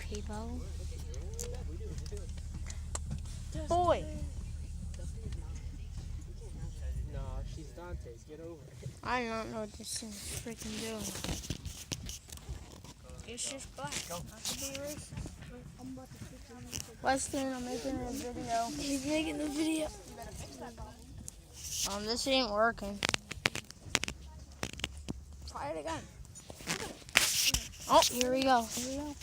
people. Boy. No, she's Dante. Get over it. I don't know what this thing's freaking doing. It's just black. Not to be racist. Weston, I'm making a video. He's making the video. This ain't working. Try it again. Oh, here we go. Here we go.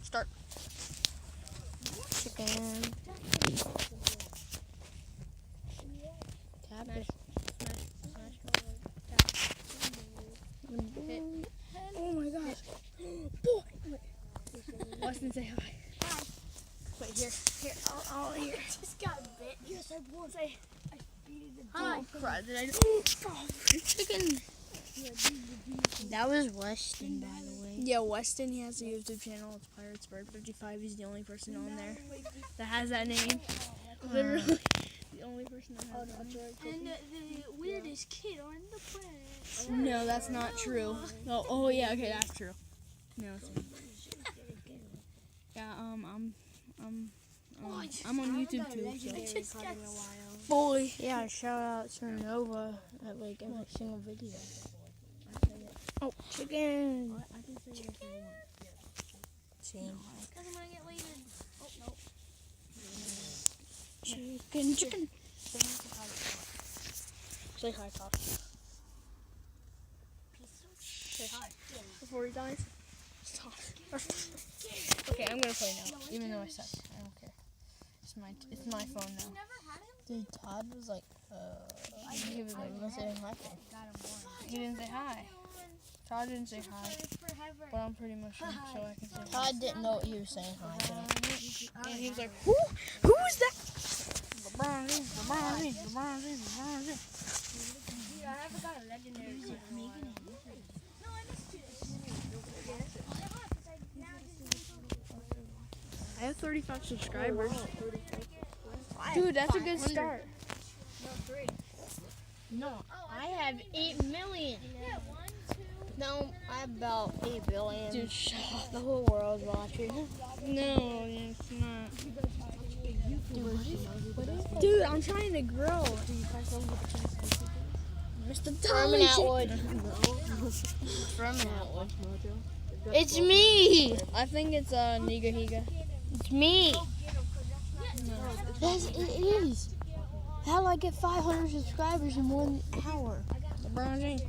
Start. Chicken. Tap it. Oh my gosh. Boy. Weston, say hi. Hi. Wait, here. Here. I just got bit. Yes, I won't say. I beat the Hi. dog. Crud, did I chicken. That was Weston, by the way. Yeah, Weston, he has a YouTube channel. It's Pirates Bird 55. He's the only person on there that has that name. Literally, the only person that has that name. And the weirdest kid on the planet. No, that's not true. Oh yeah, okay, that's true. No, it's not. Yeah, I'm on YouTube too. I So. just got Boy. Yeah, shout out to Nova at like every single video. Oh, chicken. Same. because I'm gonna get laid. Oh no. Chicken. Say hi, Todd. Say hi. Before he dies. Okay, I'm gonna play now, even though I suck. I don't care. It's my phone now. Dude, Todd was like, he was like, saying hi. He didn't say hi. Todd didn't say hi, but I'm pretty much him, so I can say hi. Todd didn't know what you were saying hi to. And he was like, who is that? LeBron James. Dude, I haven't got a legendary card in a while. No, I missed it. I have 35 subscribers. Dude, that's a good start. No, I have 8 million. No, I have about 8 billion. Dude, shut up. The whole world's watching. No, it's not. Dude, I'm trying to grow. Mr. Furman Atwood. Furman Atwood. It's me. I think it's Niga Higa. It's me. Yes, it is. How do I get 500 subscribers in 1 hour? LeBron James.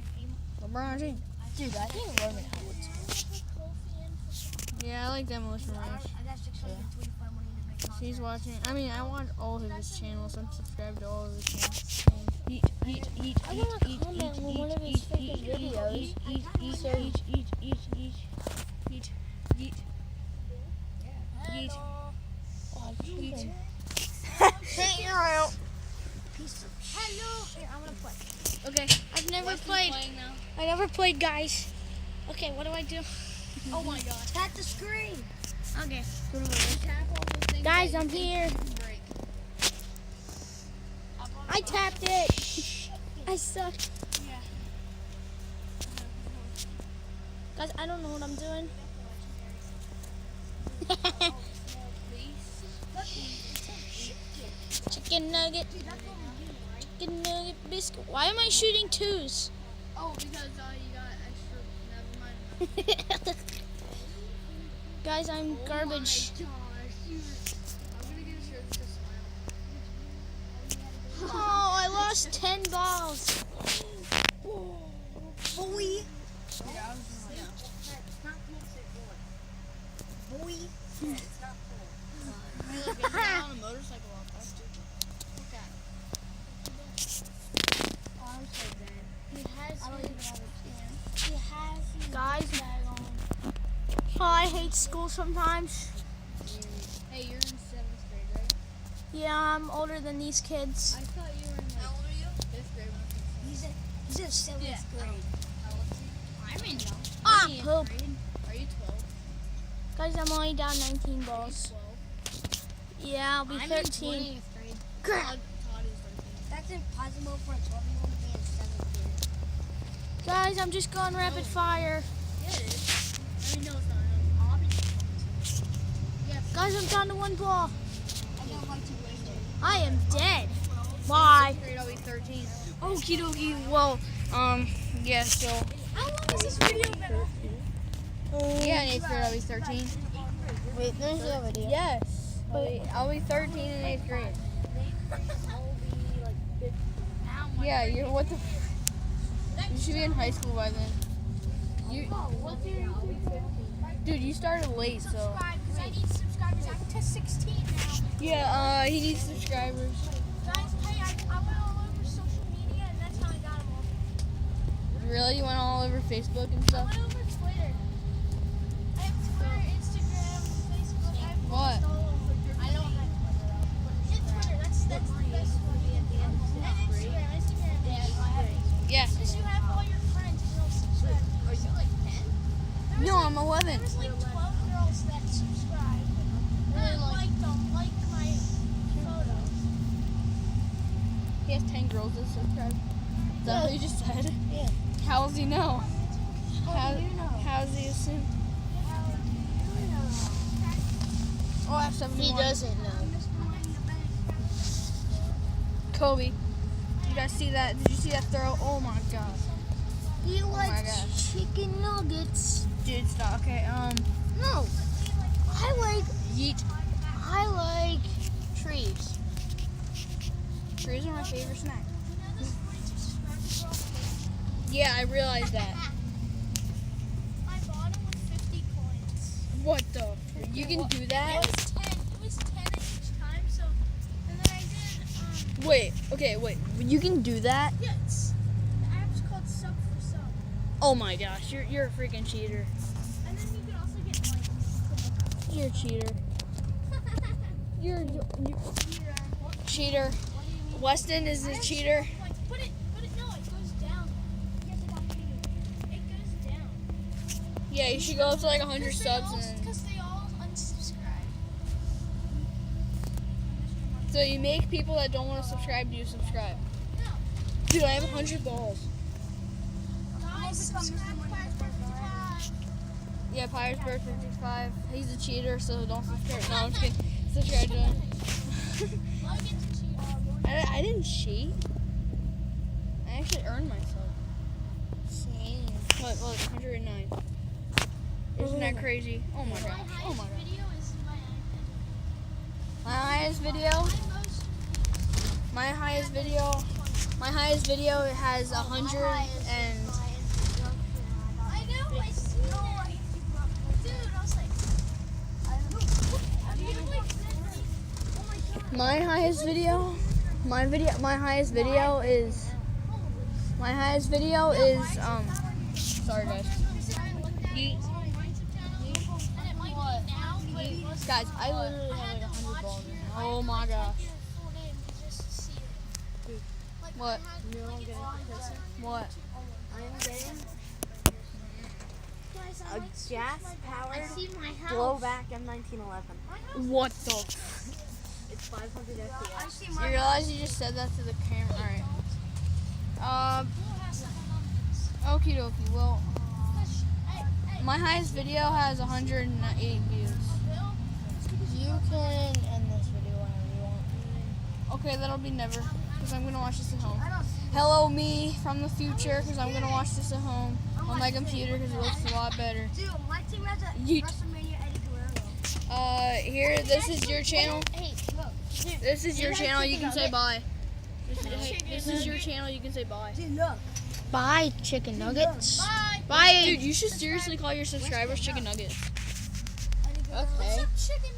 Dude, I think Furman Atwood. Yeah, I like Demolition Ranch. He's watching. I mean, I watch all of his channels. I'm subscribed to all of his channels. I want to comment on one of his freaking videos. Hey, you're out. Hello. Here, I'm gonna play. Okay. I've never played. I never played, guys. Okay, what do I do? Oh my god. Tap the screen. Okay. Guys, I'm here. I tapped it. I suck. Guys, I don't know what I'm doing. Chicken nugget. Chicken nugget biscuit. Why am I shooting twos? Oh, because you got extra. Never mind. Guys, I'm garbage. I'm gonna get a shirt to smile. Oh, I lost 10 balls. Boy. Boy. On a motorcycle all the time. Look at Oh, I'm so bad. He has guys. Oh, I hate school sometimes. Hey, you're in 7th grade, right? Yeah, I'm older than these kids. I thought you were in like, how old are you? 5th grade. He's in 7th grade. How old are you? I'm in young. Ah, I'm in poop. grade. Are you 12? Guys, I'm only down 19 balls. 12. Yeah, I'll be I'm 13. in 20th grade. Crap. Todd is 13. That's impossible for a 12-year-old to be in 7th grade. Guys, I'm just going rapid fire. Yeah, it is. I mean, no, it's not. Obviously. Guys, I'm down to one ball. I don't like to waste it. I am dead. Bye. Grade, I'll be 13. Okie dokie. Well, yeah, so. How long has this video been up? Yeah, in 8th grade, I'll be 13. Wait, there's a video. Yes. I'll be 13 in 8th grade. Yeah, you're what the. You should be in high school by then. Dude, you started late, so. Subscribe, because I need subscribers. I'm to 16 now. Yeah, he needs subscribers. Guys, hey, I went all over social media, and that's how I got them all. Really? You went all over Facebook and I stuff? went over Twitter. I have Twitter, Instagram, Facebook. I have What? all over. I don't have Twitter. Yeah, Twitter. That's the best one. And Instagram. Yeah. Since you have all your friends, girls subscribe. Are you like 10? No, I'm 11. There was like 12 girls that subscribed. And liked my photos. He has 10 girls that subscribe. Is that what you just said? Yeah. How does he know? How do you know? How does he assume? How do you know? Oh, I have 71. doesn't know. Kobe. You guys see that? Did you see that throw? Oh my god. He my likes gosh. chicken nuggets. Dude, stop. Okay, No. yeet. I like trees. Trees are my favorite snack. Yeah, I realized that. I bought him with 50 coins. What the? You can do It that? was 10. It was 10 each time. So, and then I did. Wait, okay, wait. You can do that? Yeah, the app's called Sub for Sub. Oh my gosh, you're a freaking cheater. And then you can also get likes. You're a cheater. You're cheater. Weston is a cheater. Put it, no, it goes down. Yes, it got me. It goes down. Yeah, you should go up to like 100 subs and then. Because they all unsubscribe. So you make people that don't want to subscribe to you subscribe. No. Dude, I have 100 balls. Guys, subscribe to Pirates Bird 55. Yeah, Pirates Bird 55. He's a cheater, so don't subscribe. No, I'm just kidding. Subscribe to him. I'll get to cheat. I didn't cheat. I actually earned myself. Same. Look, 109. Isn't that crazy? Oh my gosh. Oh my god. Video is my My highest video. My highest video has 100 and. I know, I see it. Dude, I was like, oh my god. My highest video is sorry guys. Guys, I literally have like 100 balls in there. Oh my gosh. What? What? I'm getting a gas-powered blowback M1911. What the? It's 500 FPS. You realize you just said that to the camera? Alright. Okie dokie. Well, my highest video has 108 views. You can end this video whenever you want. Okay, that'll be never, because I'm gonna watch this at home. Hello, me from the future, because I'm gonna watch this at home on my computer, because it looks a lot better. Dude, my team has a Yeet. WrestleMania Eddie Guerrero. Here, this is your channel. Hey, look. This is your channel. You can say bye. This is your channel. You can say bye. Dude, look. Bye, chicken nuggets. Bye. Bye. Dude, you should seriously call your subscribers chicken nuggets. Okay. What's up, chicken